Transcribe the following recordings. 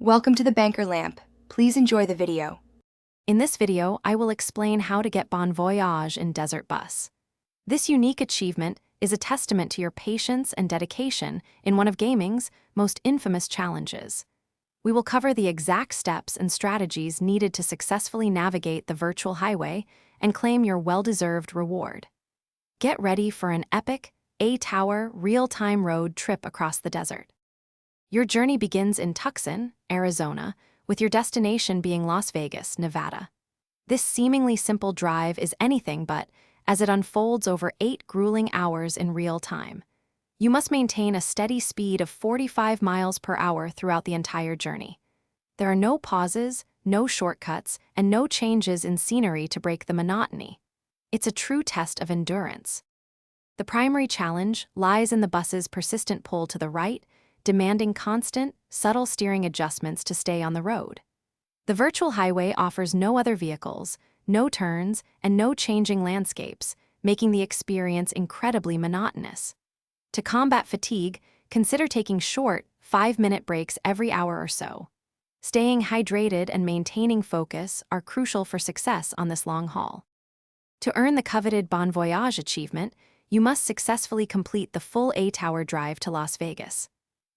Welcome to the Banker Lamp. Please enjoy the video. In this video, I will explain how to get Bon Voyage in Desert Bus. This unique achievement is a testament to your patience and dedication in one of gaming's most infamous challenges. We will cover the exact steps and strategies needed to successfully navigate the virtual highway and claim your well-deserved reward. Get ready for an epic, A-Tower, real-time road trip across the desert. Your journey begins in Tucson, Arizona, with your destination being Las Vegas, Nevada. This seemingly simple drive is anything but, as it unfolds over 8 grueling hours in real time. You must maintain a steady speed of 45 miles per hour throughout the entire journey. There are no pauses, no shortcuts, and no changes in scenery to break the monotony. It's a true test of endurance. The primary challenge lies in the bus's persistent pull to the right, demanding constant, subtle steering adjustments to stay on the road. The virtual highway offers no other vehicles, no turns, and no changing landscapes, making the experience incredibly monotonous. To combat fatigue, consider taking short, 5-minute breaks every hour or so. Staying hydrated and maintaining focus are crucial for success on this long haul. To earn the coveted Bon Voyage achievement, you must successfully complete the full A-Tower drive to Las Vegas.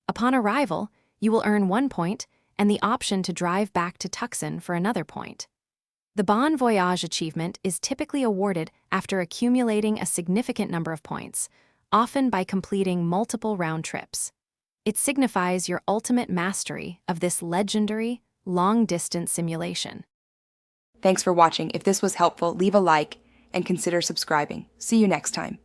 Upon arrival, you will earn 1 point and the option to drive back to Tucson for another point. The Bon Voyage achievement is typically awarded after accumulating a significant number of points, often by completing multiple round trips. It signifies your ultimate mastery of this legendary, long-distance simulation. Thanks for watching. If this was helpful, leave a like and consider subscribing. See you next time.